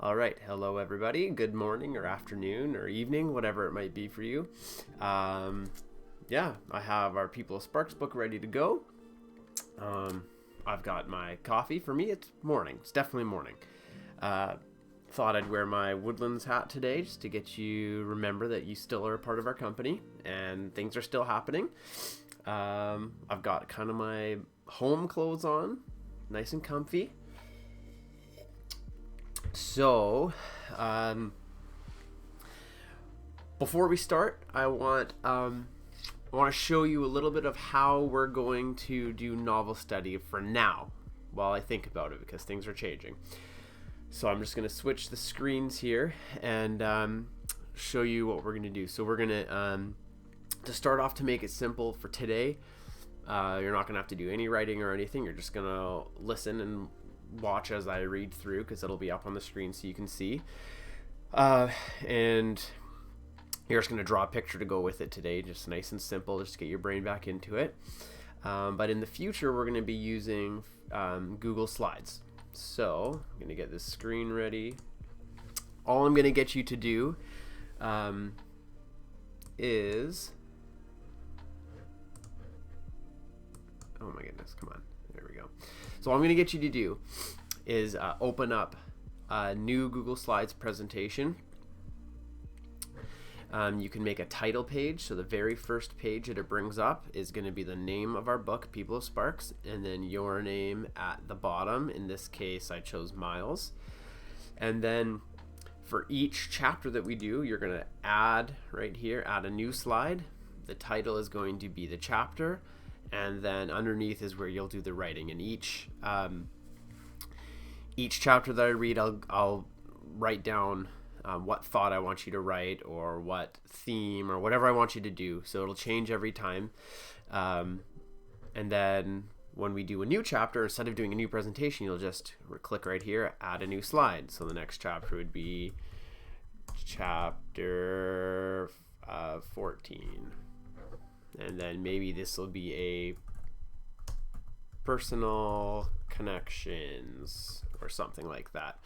All right, hello everybody. Good morning or afternoon or evening, whatever it might be for you. Yeah, I have our People of Sparks book ready to go. I've got my coffee. For me, it's morning. It's definitely morning. Thought I'd wear my Woodlands hat today just to get you remember that you still are a part of our company and things are still happening. I've got kind of my home clothes on, nice and comfy. So, before we start, I want to show you a little bit of how we're going to do novel study for now, while I think about it, because things are changing. So I'm just going to switch the screens here and show you what we're going to do. So we're going to start off, to make it simple for today, you're not going to have to do any writing or anything. You're just going to listen and watch as I read through, because it'll be up on the screen so you can see. And you're just going to draw a picture to go with it today, just nice and simple, just to get your brain back into it. But in the future, we're going to be using Google Slides. So I'm going to get this screen ready. All I'm going to get you to do is... Oh my goodness, come on. There we go. So all I'm going to get you to do is open up a new Google Slides presentation. You can make a title page. So the very first page that it brings up is going to be the name of our book, People of Sparks, and then your name at the bottom. In this case, I chose Miles. And then for each chapter that we do, you're going to add right here, add a new slide. The title is going to be the chapter. And then underneath is where you'll do the writing. And each chapter that I read, I'll write down what thought I want you to write, or what theme, or whatever I want you to do. So it'll change every time. And then when we do a new chapter, instead of doing a new presentation, you'll just click right here, add a new slide. So the next chapter would be chapter 14. And then maybe this will be a personal connections or something like that.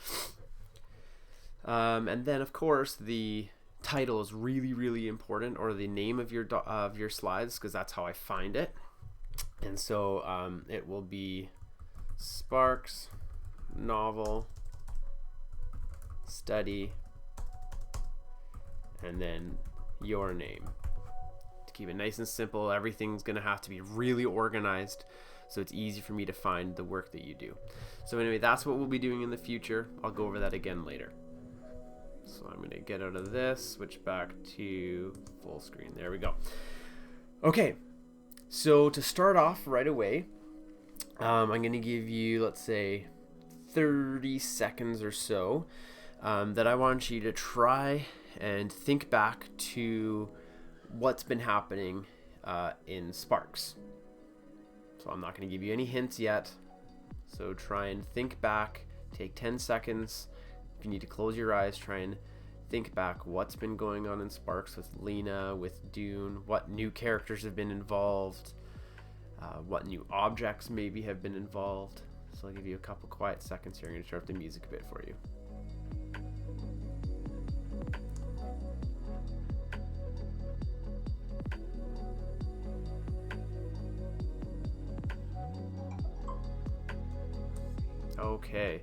And then, of course, the title is really, really important, or the name of your slides, because that's how I find it. And so it will be Sparks Novel Study, and then your name. Keep it nice and simple. Everything's going to have to be really organized, so it's easy for me to find the work that you do. So anyway, that's what we'll be doing in the future. I'll go over that again later. So I'm going to get out of this, switch back to full screen. There we go. Okay, so to start off right away, I'm going to give you, let's say, 30 seconds or so that I want you to try and think back to what's been happening in Sparks. So I'm not going to give you any hints yet. So try and think back. Take 10 seconds. If you need to close your eyes, try and think back what's been going on in Sparks with Lena, with Dune, what new characters have been involved, what new objects maybe have been involved. So I'll give you a couple quiet seconds here. I'm going to turn up the music a bit for you. Okay,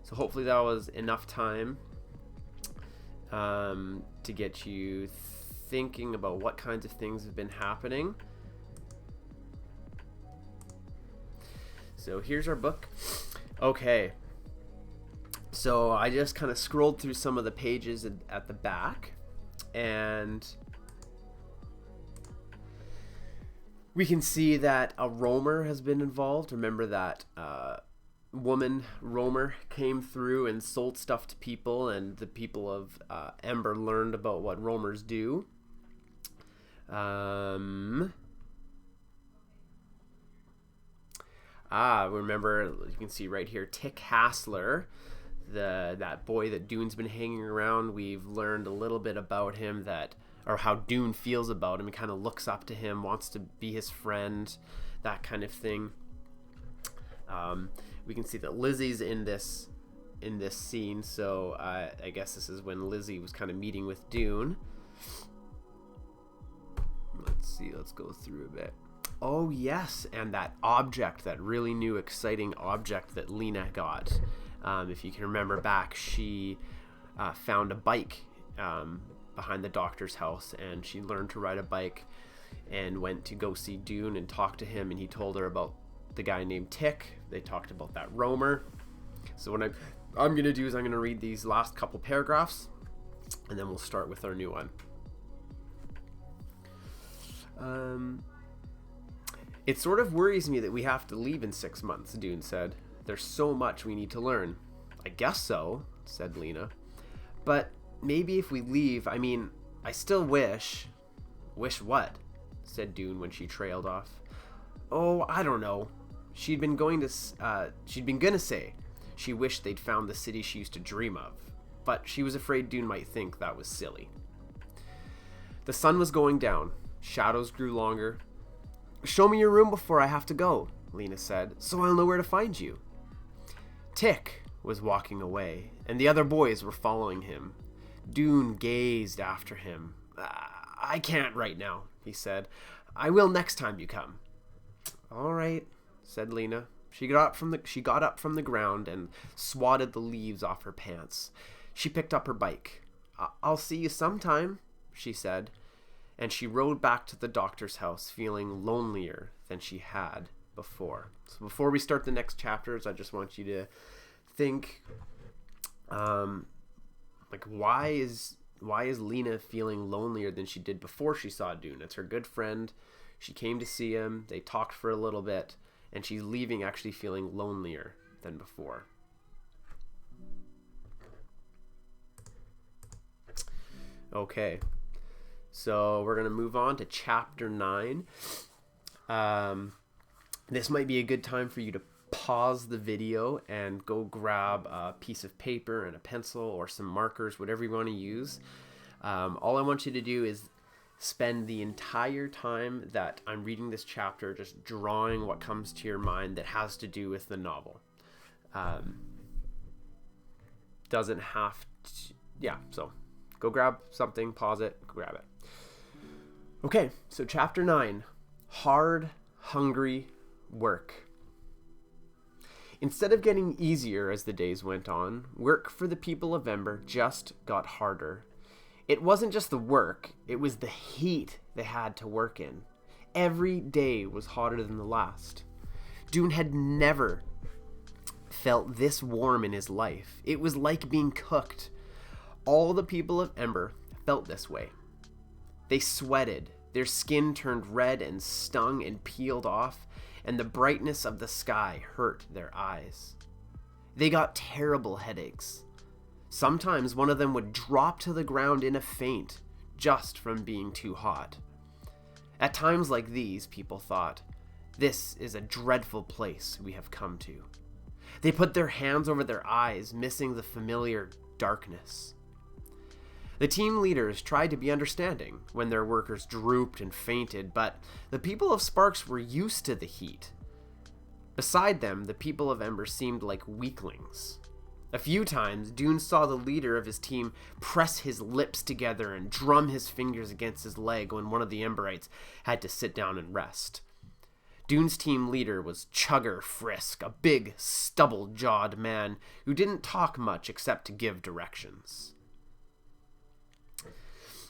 so hopefully that was enough time to get you thinking about what kinds of things have been happening. So here's our book. Okay, so I just kind of scrolled through some of the pages at the back, and we can see that a roamer has been involved. Remember that woman roamer came through and sold stuff to people, and the people of Ember learned about what roamers do. Remember, you can see right here, Tick Hassler, that boy that Dune's been hanging around. We've learned a little bit about him, or how Dune feels about him. He kind of looks up to him, wants to be his friend, that kind of thing. We can see that Lizzie's in in this scene. So I guess this is when Lizzie was kind of meeting with Dune. Let's see. Let's go through a bit. Oh, yes. And that object, that really new, exciting object that Lena got. If you can remember back, she found a bike behind the doctor's house, and she learned to ride a bike and went to go see Dune and talk to him, and he told her about the guy named Tick. They talked about that roamer. So what I'm going to do is I'm going to read these last couple paragraphs, and then we'll start with our new one. It sort of worries me that we have to leave in 6 months, Dune said. There's so much we need to learn. I guess so, said Lena. But maybe if we leave, I mean, I still wish... Wish what? Said Dune when she trailed off. Oh, I don't know. She'd been gonna say she wished they'd found the city she used to dream of, but she was afraid Dune might think that was silly. The sun was going down. Shadows grew longer. Show me your room before I have to go, Lena said, so I'll know where to find you. Tick was walking away, and the other boys were following him. Dune gazed after him. I can't right now, he said. I will next time you come. All right, said Lena. She got up from the ground and swatted the leaves off her pants. She picked up her bike. I'll see you sometime, she said, and she rode back to the doctor's house feeling lonelier than she had before. So before we start the next chapters, I just want you to think, why is Lena feeling lonelier than she did before she saw Dune? It's her good friend. She came to see him. They talked for a little bit, and she's leaving actually feeling lonelier than before. Okay, so we're going to move on to chapter 9. This might be a good time for you to pause the video and go grab a piece of paper and a pencil or some markers, whatever you want to use. All I want you to do is spend the entire time that I'm reading this chapter just drawing what comes to your mind that has to do with the novel. Doesn't have to, yeah, so go grab something, pause it, grab it. Okay, so chapter 9, Hard, Hungry Work. Instead of getting easier as the days went on, work for the people of Ember just got harder. It wasn't just the work, it was the heat they had to work in. Every day was hotter than the last. Dune had never felt this warm in his life. It was like being cooked. All the people of Ember felt this way. They sweated, their skin turned red and stung and peeled off, and the brightness of the sky hurt their eyes. They got terrible headaches. Sometimes one of them would drop to the ground in a faint, just from being too hot. At times like these, people thought, this is a dreadful place we have come to. They put their hands over their eyes, missing the familiar darkness. The team leaders tried to be understanding when their workers drooped and fainted, but the people of Sparks were used to the heat. Beside them, the people of Ember seemed like weaklings. A few times, Dune saw the leader of his team press his lips together and drum his fingers against his leg when one of the Emberites had to sit down and rest. Dune's team leader was Chugger Frisk, a big, stubble-jawed man who didn't talk much except to give directions.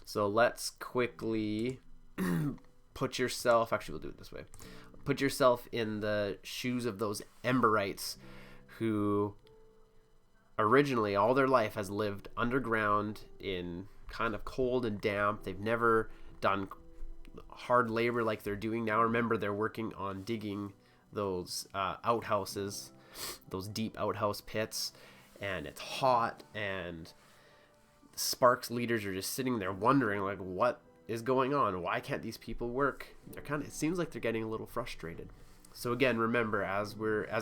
So let's quickly put yourself, actually we'll do it this way, put yourself in the shoes of those Emberites who originally all their life has lived underground in kind of cold and damp. They've never done hard labor like they're doing now. Remember, they're working on digging those outhouses, those deep outhouse pits, and it's hot, and Sparks leaders are just sitting there wondering, like, what is going on? Why can't these people work? It seems like they're getting a little frustrated. So again, remember, as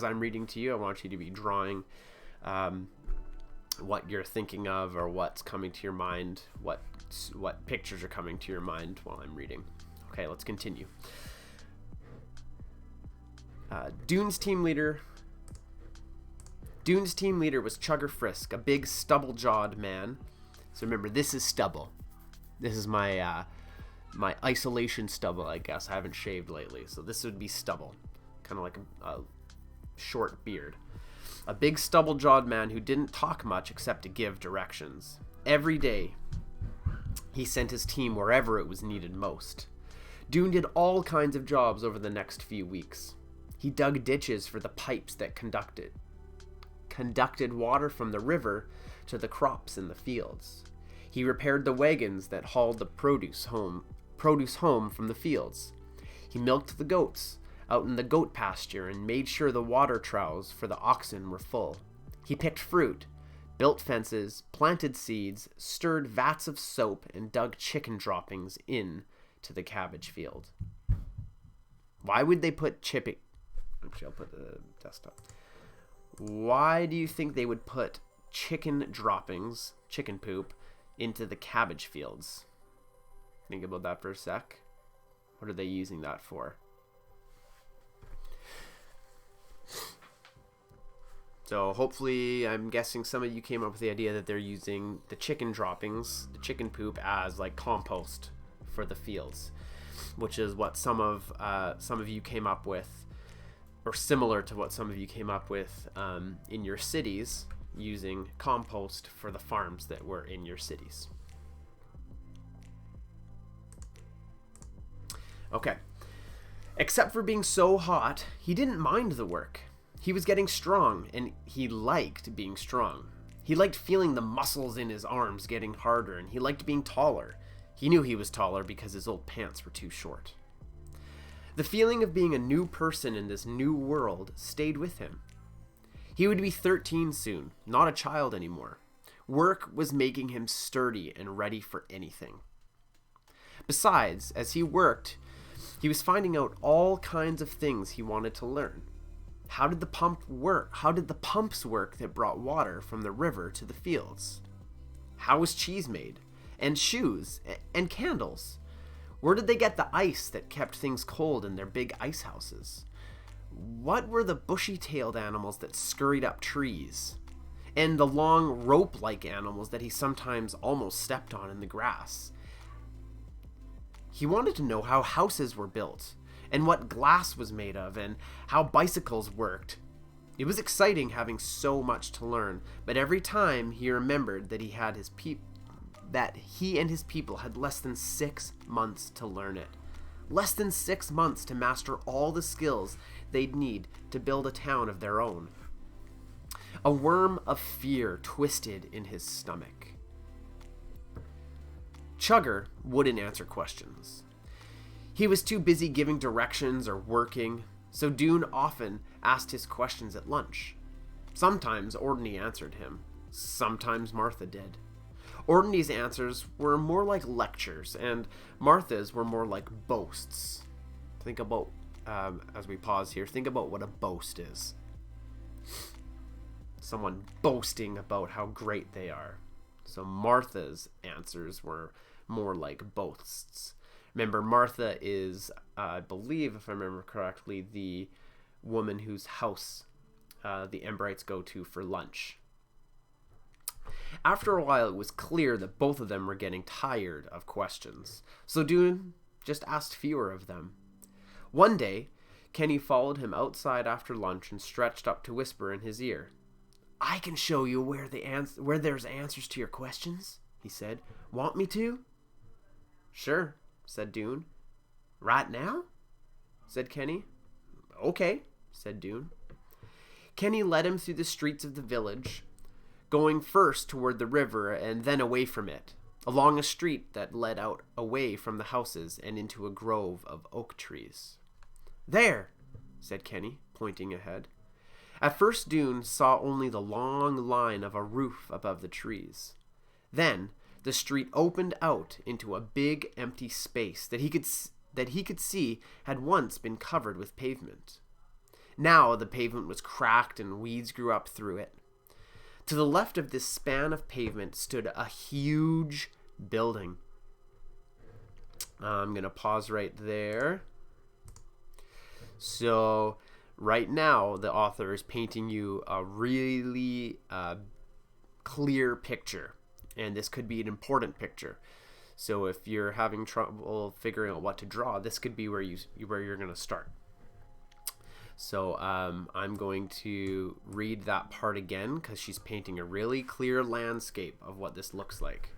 I'm reading to you, I want you to be drawing what you're thinking of or what's coming to your mind, what pictures are coming to your mind while I'm reading. Okay, let's continue. Dune's team leader Dune's team leader was Chugger Frisk, a big stubble-jawed man. So remember, this is stubble. This is my my isolation stubble, I guess. I haven't shaved lately, so this would be stubble. Kind of like a short beard. A big stubble-jawed man who didn't talk much except to give directions. Every day, he sent his team wherever it was needed most. Dune did all kinds of jobs over the next few weeks. He dug ditches for the pipes that conducted water from the river to the crops in the fields. He repaired the wagons that hauled the produce home from the fields. He milked the goats out in the goat pasture and made sure the water troughs for the oxen were full. He picked fruit, built fences, planted seeds, stirred vats of soap, and dug chicken droppings in to the cabbage field. Why would they put chipping? Actually, I'll put the desktop. Why do you think they would put chicken droppings, chicken poop, into the cabbage fields? Think about that for a sec. What are they using that for? So hopefully, I'm guessing some of you came up with the idea that they're using the chicken droppings, the chicken poop, as like compost for the fields, which is what some of you came up with, or similar to what some of you came up with in your cities, using compost for the farms that were in your cities. Okay. Except for being so hot, he didn't mind the work. He was getting strong, and he liked being strong. He liked feeling the muscles in his arms getting harder, and he liked being taller. He knew he was taller because his old pants were too short. The feeling of being a new person in this new world stayed with him. He would be 13 soon, not a child anymore. Work was making him sturdy and ready for anything. Besides, as he worked, he was finding out all kinds of things he wanted to learn. How did the pump work? How did the pumps work that brought water from the river to the fields? How was cheese made? And shoes? And candles? Where did they get the ice that kept things cold in their big ice houses? What were the bushy-tailed animals that scurried up trees? And the long rope-like animals that he sometimes almost stepped on in the grass? He wanted to know how houses were built, and what glass was made of, and how bicycles worked. It was exciting having so much to learn, but every time he remembered that he and his people had less than 6 months to learn it. Less than 6 months to master all the skills they'd need to build a town of their own. A worm of fear twisted in his stomach. Chugger wouldn't answer questions. He was too busy giving directions or working, so Dune often asked his questions at lunch. Sometimes Ordney answered him. Sometimes Martha did. Ordney's answers were more like lectures, and Martha's were more like boasts. Think about, as we pause here, think about what a boast is. Someone boasting about how great they are. So Martha's answers were more like boasts. Remember, Martha is, I believe, if I remember correctly, the woman whose house the Emberites go to for lunch. After a while, it was clear that both of them were getting tired of questions, so Dune just asked fewer of them. One day, Kenny followed him outside after lunch and stretched up to whisper in his ear. "I can show you where there's answers to your questions," he said. "Want me to?" "Sure," said Dune. "Right now?" said Kenny. "Okay," said Dune. Kenny led him through the streets of the village, going first toward the river and then away from it, along a street that led out away from the houses and into a grove of oak trees. "There," said Kenny, pointing ahead. At first Dune saw only the long line of a roof above the trees. Then the street opened out into a big empty space that he could see had once been covered with pavement. Now the pavement was cracked and weeds grew up through it. To the left of this span of pavement stood a huge building. I'm going to pause right there. So Right now, the author is painting you a really clear picture, and this could be an important picture. So if you're having trouble figuring out what to draw, this could be where you're going to start. So I'm going to read that part again because she's painting a really clear landscape of what this looks like.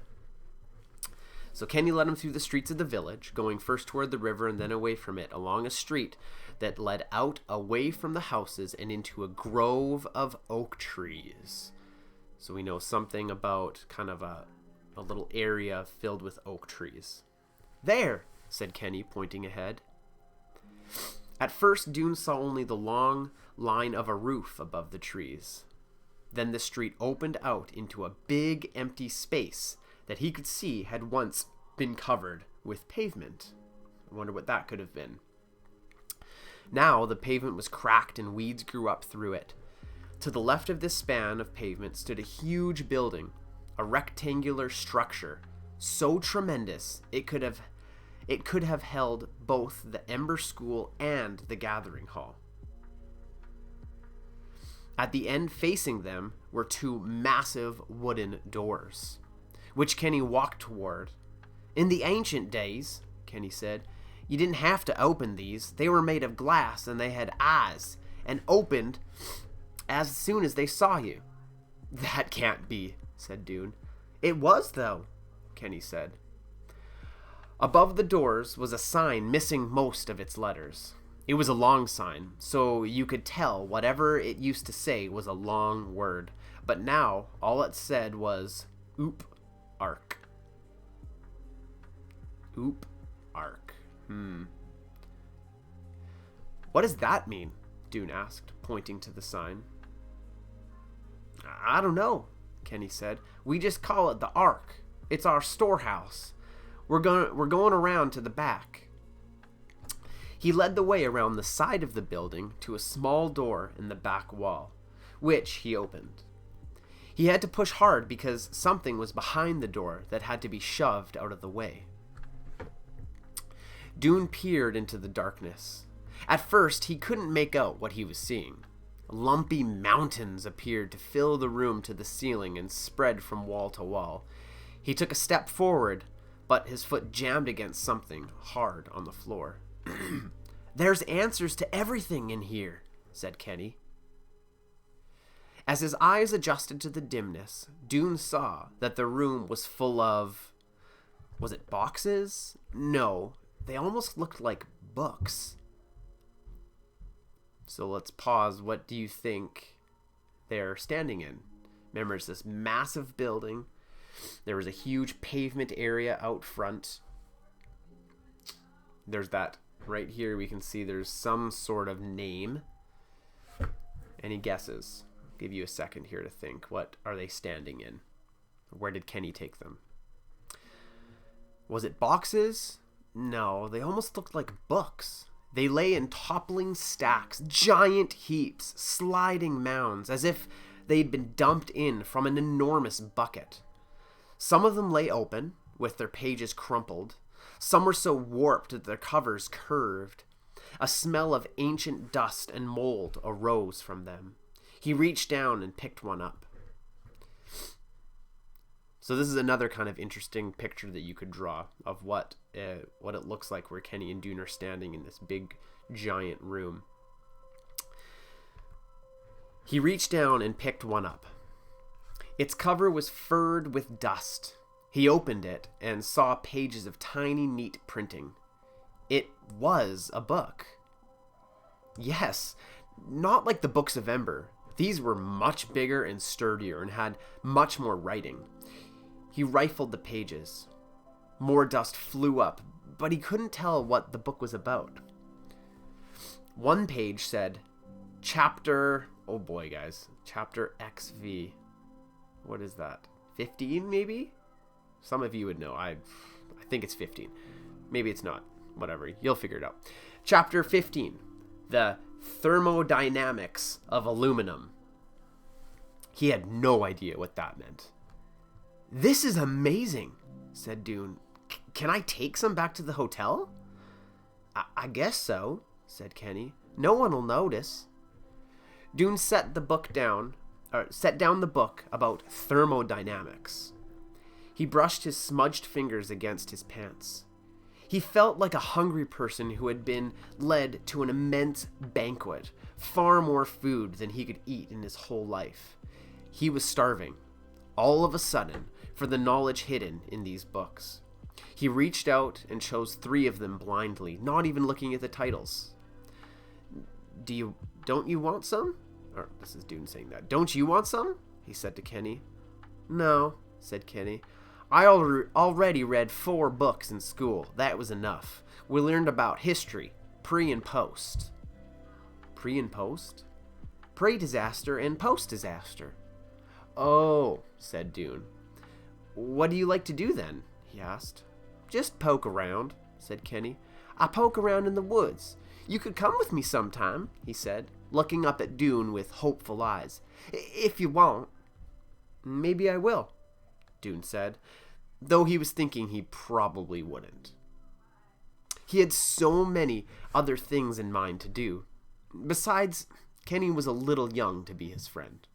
So Kenny led him through the streets of the village, going first toward the river and then away from it, along a street that led out away from the houses and into a grove of oak trees. So we know something about kind of a little area filled with oak trees. There, said Kenny, pointing ahead. At first, Dune saw only the long line of a roof above the trees. Then the street opened out into a big empty space that he could see had once been covered with pavement. I wonder what that could have been. Now the pavement was cracked and weeds grew up through it. To the left of this span of pavement stood a huge building, a rectangular structure, so tremendous it could have held both the Ember School and the Gathering Hall. At the end facing them were two massive wooden doors, which Kenny walked toward. In the ancient days, Kenny said, you didn't have to open these. They were made of glass and they had eyes and opened as soon as they saw you. That can't be, said Dune. It was, though, Kenny said. Above the doors was a sign missing most of its letters. It was a long sign, so you could tell whatever it used to say was a long word. But now, all it said was, Oop Ark. Oop Ark. What does that mean? Dune asked, pointing to the sign. I don't know, Kenny said. We just call it the Ark. It's our storehouse. We're going around to the back. He led the way around the side of the building to a small door in the back wall, which he opened. He had to push hard because something was behind the door that had to be shoved out of the way. Dune peered into the darkness. At first, he couldn't make out what he was seeing. Lumpy mountains appeared to fill the room to the ceiling and spread from wall to wall. He took a step forward, but his foot jammed against something hard on the floor. There's answers to everything in here, said Kenny. As his eyes adjusted to the dimness, Dune saw that the room was full of... Was it boxes? No, they almost looked like books. So let's pause. What do you think they're standing in? Remember, it's this massive building. There was a huge pavement area out front. There's that right here. We can see there's some sort of name. Any guesses? I'll give you a second here to think. What are they standing in? Where did Kenny take them? Was it boxes? No, they almost looked like books. They lay in toppling stacks, giant heaps, sliding mounds, as if they'd been dumped in from an enormous bucket. Some of them lay open, with their pages crumpled. Some were so warped that their covers curved. A smell of ancient dust and mold arose from them. He reached down and picked one up. So this is another kind of interesting picture that you could draw of what it looks like where Kenny and Dune are standing in this big, giant room. He reached down and picked one up. Its cover was furred with dust. He opened it and saw pages of tiny, neat printing. It was a book. Yes, not like the books of Ember. These were much bigger and sturdier and had much more writing. He rifled the pages. More dust flew up, but he couldn't tell what the book was about. One page said, Chapter... Oh boy, guys. Chapter XV. What is that? 15, maybe? Some of you would know. I think it's 15. Maybe it's not. Whatever. You'll figure it out. Chapter 15. The Thermodynamics of Aluminum. He had no idea what that meant. This is amazing, said Dune. Can I take some back to the hotel? I guess so, said Kenny. No one will notice. Dune set down the book about thermodynamics. He brushed his smudged fingers against his pants. He felt like a hungry person who had been led to an immense banquet, far more food than he could eat in his whole life. He was starving, all of a sudden, for the knowledge hidden in these books. He reached out and chose 3 of them blindly, not even looking at the titles. Don't you want some? Or, this is Dune saying that. Don't you want some? He said to Kenny. No, said Kenny. I already read 4 books in school. That was enough. We learned about history, pre and post. Pre and post? Pre-disaster and post-disaster. Oh, said Dune. What do you like to do then? He asked. Just poke around, said Kenny. I poke around in the woods. You could come with me sometime, he said, looking up at Dune with hopeful eyes. If you want. Maybe I will, Dune said, though he was thinking he probably wouldn't. He had so many other things in mind to do. Besides, Kenny was a little young to be his friend.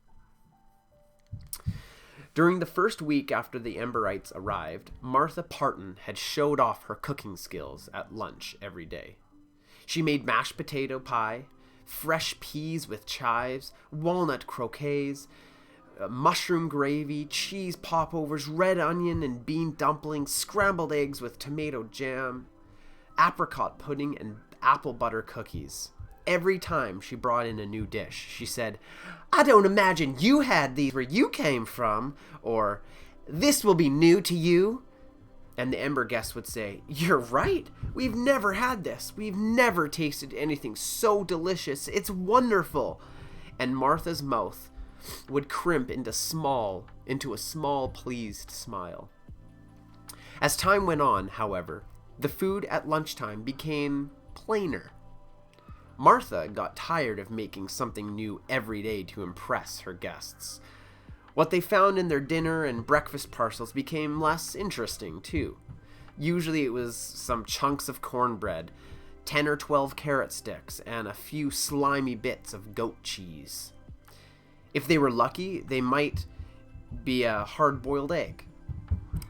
During the first week after the Emberites arrived, Martha Parton had showed off her cooking skills at lunch every day. She made mashed potato pie, fresh peas with chives, walnut croquettes, mushroom gravy, cheese popovers, red onion and bean dumplings, scrambled eggs with tomato jam, apricot pudding, and apple butter cookies. Every time she brought in a new dish, she said, I don't imagine you had these where you came from, or this will be new to you. And the Ember guests would say, You're right. We've never had this. We've never tasted anything so delicious. It's wonderful. And Martha's mouth would crimp into a small, pleased smile. As time went on, however, the food at lunchtime became plainer. Martha got tired of making something new every day to impress her guests. What they found in their dinner and breakfast parcels became less interesting, too. Usually it was some chunks of cornbread, 10 or 12 carrot sticks, and a few slimy bits of goat cheese. If they were lucky, they might be a hard-boiled egg.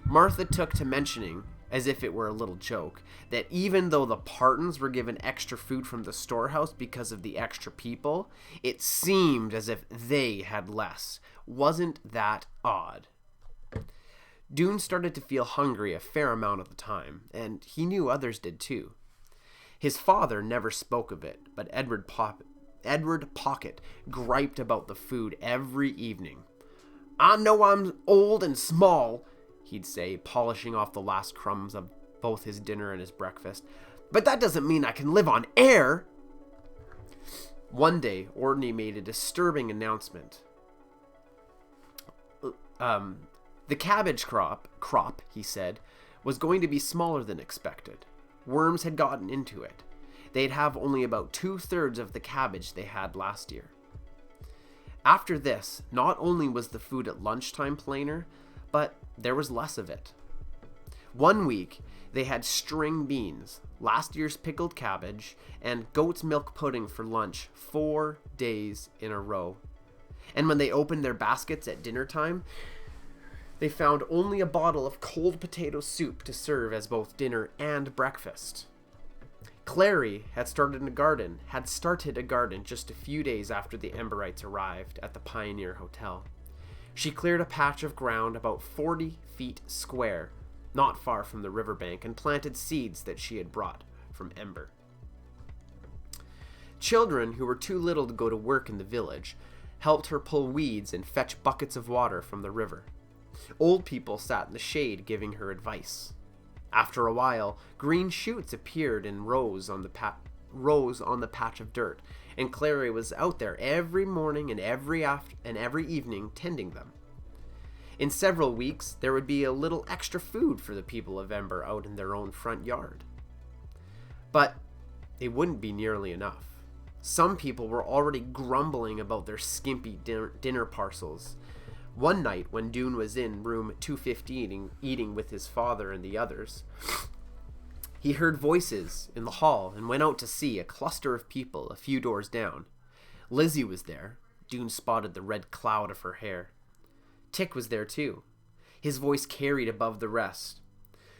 Martha took to mentioning, as if it were a little joke, that even though the Partons were given extra food from the storehouse because of the extra people, it seemed as if they had less. Wasn't that odd? Dune started to feel hungry a fair amount of the time, and he knew others did too. His father never spoke of it, but Edward Pocket griped about the food every evening. I know I'm old and small, he'd say, polishing off the last crumbs of both his dinner and his breakfast, but that doesn't mean I can live on air. One day, Ordney made a disturbing announcement. The cabbage crop, he said, was going to be smaller than expected. Worms had gotten into it. They'd have only about 2/3 of the cabbage they had last year. After this, not only was the food at lunchtime plainer, but there was less of it. One week, they had string beans, last year's pickled cabbage, and goat's milk pudding for lunch 4 days in a row. And when they opened their baskets at dinner time, they found only a bottle of cold potato soup to serve as both dinner and breakfast. Clary had started a garden just a few days after the Emberites arrived at the Pioneer Hotel. She cleared a patch of ground about 40 feet square, not far from the riverbank, and planted seeds that she had brought from Ember. Children who were too little to go to work in the village helped her pull weeds and fetch buckets of water from the river. Old people sat in the shade giving her advice. After a while, green shoots appeared in rows on the patch of dirt, and Clary was out there every morning and every evening tending them. In several weeks, there would be a little extra food for the people of Ember out in their own front yard. But it wouldn't be nearly enough. Some people were already grumbling about their skimpy dinner parcels. One night, when Dune was in room 215 eating with his father and the others, he heard voices in the hall and went out to see a cluster of people a few doors down. Lizzie was there. Dune spotted the red cloud of her hair. Tick was there too. His voice carried above the rest.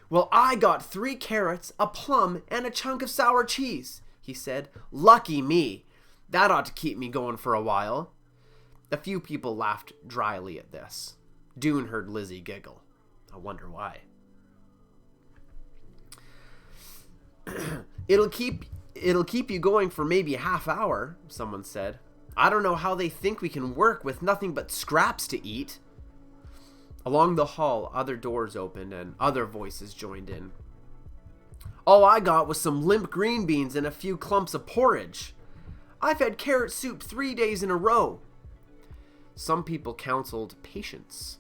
"Well, I got 3 carrots, a plum, and a chunk of sour cheese," he said. "Lucky me. That ought to keep me going for a while." A few people laughed dryly at this. Dune heard Lizzie giggle. I wonder why. It'll keep you going for maybe a half hour, someone said. "I don't know how they think we can work with nothing but scraps to eat." Along the hall, other doors opened and other voices joined in. "All I got was some limp green beans and a few clumps of porridge. I've had carrot soup 3 days in a row." Some people counseled patience.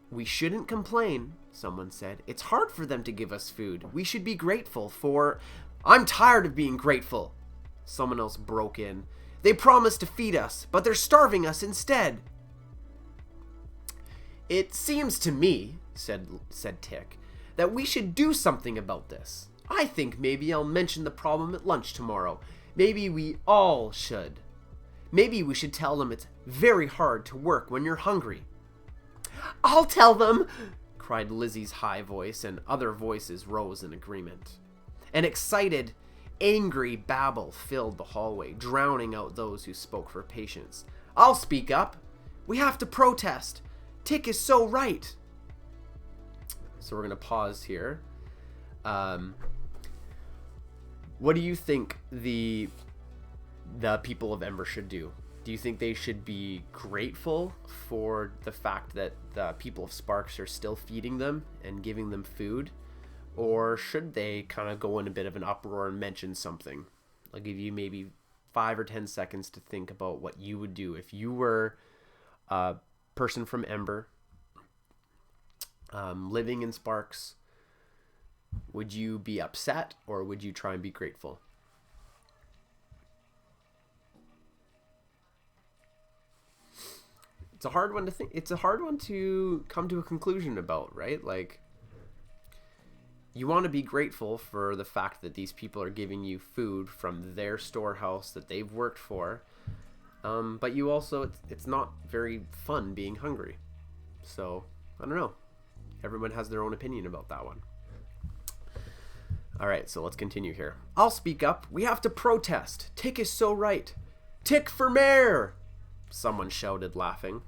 "We shouldn't complain," someone said. "It's hard for them to give us food. We should be grateful for—" "I'm tired of being grateful," someone else broke in. "They promised to feed us, but they're starving us instead." "It seems to me," said Tick, "that we should do something about this. I think maybe I'll mention the problem at lunch tomorrow. Maybe we all should. Maybe we should tell them it's very hard to work when you're hungry." "I'll tell them!" cried Lizzie's high voice, and other voices rose in agreement. An excited, angry babble filled the hallway, drowning out those who spoke for patience. "I'll speak up. We have to protest. Tick is so right." So we're going to pause here. What do you think the people of Ember should do? Do you think they should be grateful for the fact that the people of Sparks are still feeding them and giving them food? Or should they kind of go in a bit of an uproar and mention something? I'll give you maybe 5 or 10 seconds to think about what you would do if you were a person from Ember, living in Sparks. Would you be upset or would you try and be grateful? It's a hard one to think. It's a hard one to come to a conclusion about, right? Like, you want to be grateful for the fact that these people are giving you food from their storehouse that they've worked for. But you also, it's not very fun being hungry. So, I don't know. Everyone has their own opinion about that one. All right, so let's continue here. "I'll speak up. We have to protest. Tick is so right. Tick for mayor!" someone shouted, laughing.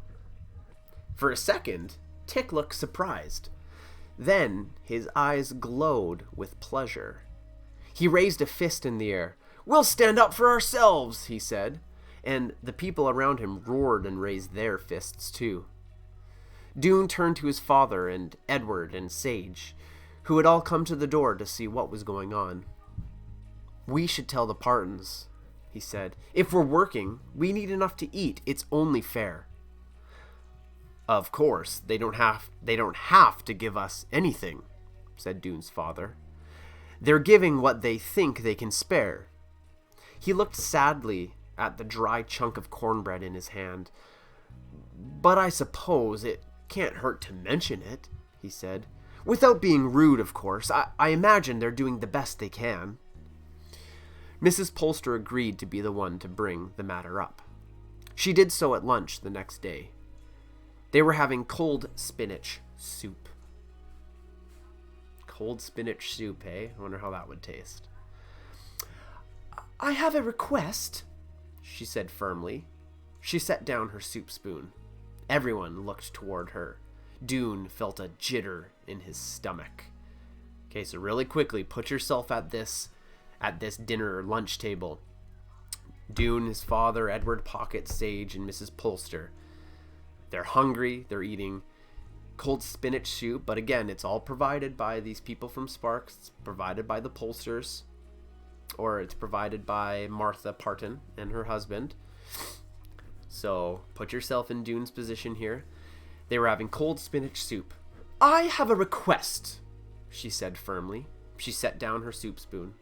For a second, Tick looked surprised. Then his eyes glowed with pleasure. He raised a fist in the air. "We'll stand up for ourselves," he said, and the people around him roared and raised their fists too. Dune turned to his father and Edward and Sage, who had all come to the door to see what was going on. "We should tell the Partons," he said. "If we're working, we need enough to eat. It's only fair." "Of course, they don't have to give us anything," said Dune's father. "They're giving what they think they can spare." He looked sadly at the dry chunk of cornbread in his hand. "But I suppose it can't hurt to mention it," he said. "Without being rude, of course. I imagine they're doing the best they can." Mrs. Polster agreed to be the one to bring the matter up. She did so at lunch the next day. They were having cold spinach soup. Cold spinach soup, eh? I wonder how that would taste. "I have a request," she said firmly. She set down her soup spoon. Everyone looked toward her. Dune felt a jitter in his stomach. Okay, so really quickly, put yourself at this dinner or lunch table. Dune, his father, Edward, Pocket, Sage, and Mrs. Polster. They're hungry. They're eating cold spinach soup, but again, it's all provided by these people from Sparks. It's provided by the Polsters, or it's provided by Martha Parton and her husband. So put yourself in Dune's position here. They were having cold spinach soup. "I have a request," she said firmly. She set down her soup spoon.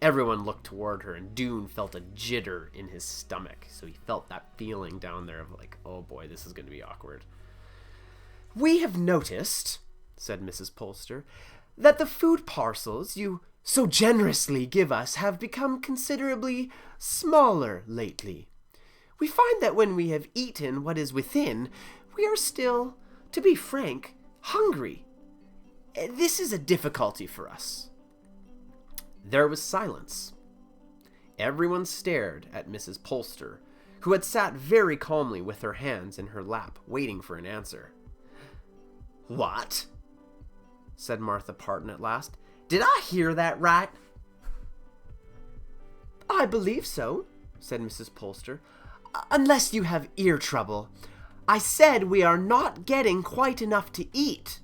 Everyone looked toward her, and Dune felt a jitter in his stomach. So he felt that feeling down there of like, oh boy, this is going to be awkward. "We have noticed," said Mrs. Polster, "that the food parcels you so generously give us have become considerably smaller lately. we find that when we have eaten what is within, we are still, to be frank, hungry. This is a difficulty for us." There was silence. Everyone stared at Mrs. Polster, who had sat very calmly with her hands in her lap, waiting for an answer. "What?" said Martha Parton at last. "Did I hear that right?" "I believe so," said Mrs. Polster. "Unless you have ear trouble. I said we are not getting quite enough to eat."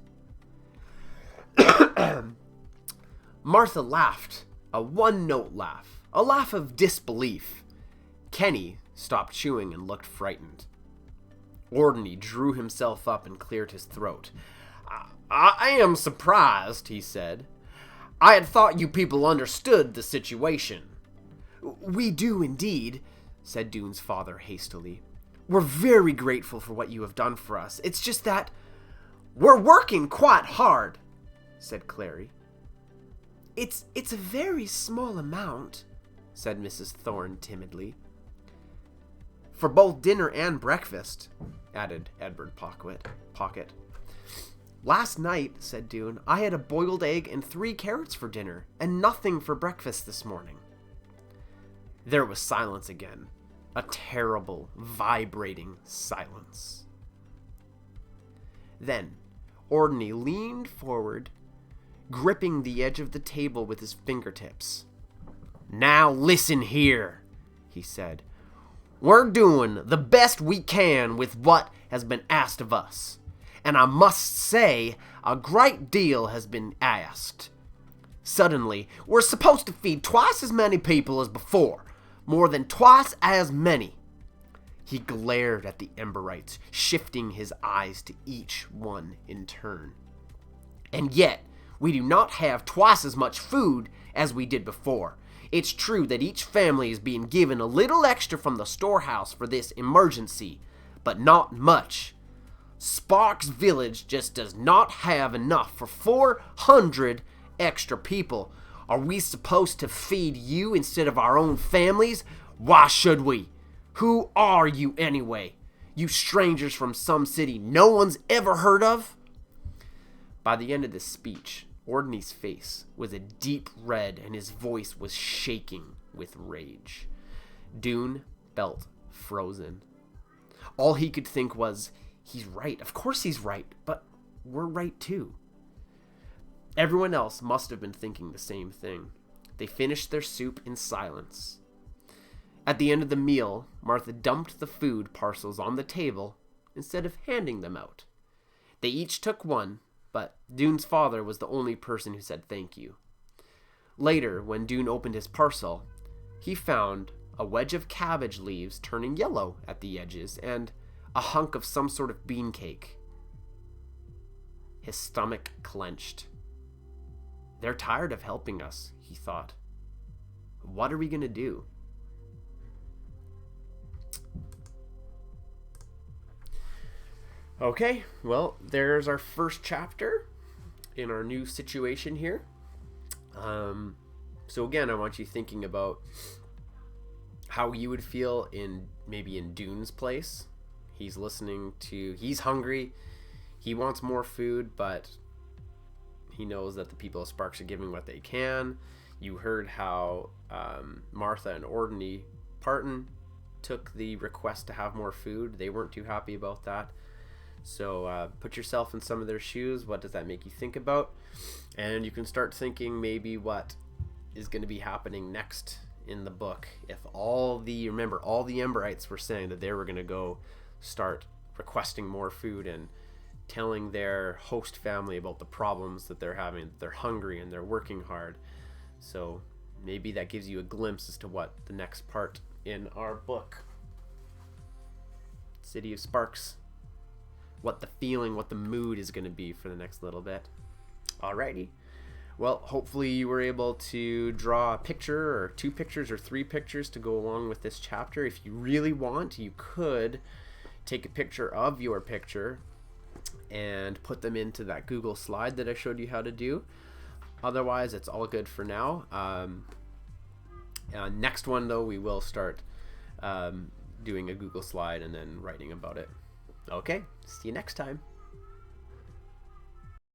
Martha laughed, a one-note laugh, a laugh of disbelief. Kenny stopped chewing and looked frightened. Ordney drew himself up and cleared his throat. I am surprised," he said. "I had thought you people understood the situation." "We do indeed," said Dune's father hastily. "We're very grateful for what you have done for us. It's just that—" "We're working quite hard," said Clary. It's a very small amount," said Mrs. Thorne timidly. "For both dinner and breakfast," added Edward Pocket. "Last night," said Dune, "I had a boiled egg and 3 carrots for dinner, and nothing for breakfast this morning." There was silence again, a terrible, vibrating silence. Then Ordney leaned forward, gripping the edge of the table with his fingertips. "Now listen here," he said. "We're doing the best we can with what has been asked of us. And I must say, a great deal has been asked. Suddenly, we're supposed to feed twice as many people as before. More than twice as many." He glared at the Emberites, shifting his eyes to each one in turn. "And yet, we do not have twice as much food as we did before. It's true that each family is being given a little extra from the storehouse for this emergency, but not much. Sparks Village just does not have enough for 400 extra people. Are we supposed to feed you instead of our own families? Why should we? Who are you anyway? You strangers from some city no one's ever heard of?" By the end of this speech, Ordney's face was a deep red and his voice was shaking with rage. Dune felt frozen. All he could think was, he's right. Of course he's right, but we're right too. Everyone else must have been thinking the same thing. They finished their soup in silence. At the end of the meal, Martha dumped the food parcels on the table instead of handing them out. They each took one, but Dune's father was the only person who said thank you. Later, when Dune opened his parcel, he found a wedge of cabbage leaves turning yellow at the edges and a hunk of some sort of bean cake. His stomach clenched. "They're tired of helping us," he thought. "What are we going to do?" Okay, well, there's our first chapter in our new situation here. So again, I want you thinking about how you would feel maybe in Dune's place. He's he's hungry, he wants more food, but he knows that the people of Sparks are giving what they can. You heard how Martha and Ordney Parton took the request to have more food. They weren't too happy about that. So put yourself in some of their shoes. What does that make you think about? And you can start thinking maybe what is going to be happening next in the book. If remember all the Emberites were saying that they were going to go start requesting more food and telling their host family about the problems that they're having. They're hungry and they're working hard. So maybe that gives you a glimpse as to what the next part in our book, City of Sparks, what the mood is going to be for the next little bit. Alrighty. Well, hopefully you were able to draw a picture or 2 pictures or 3 pictures to go along with this chapter. If you really want, you could take a picture of your picture and put them into that Google slide that I showed you how to do. Otherwise, it's all good for now. Next one, though, we will start doing a Google slide and then writing about it. Okay, see you next time.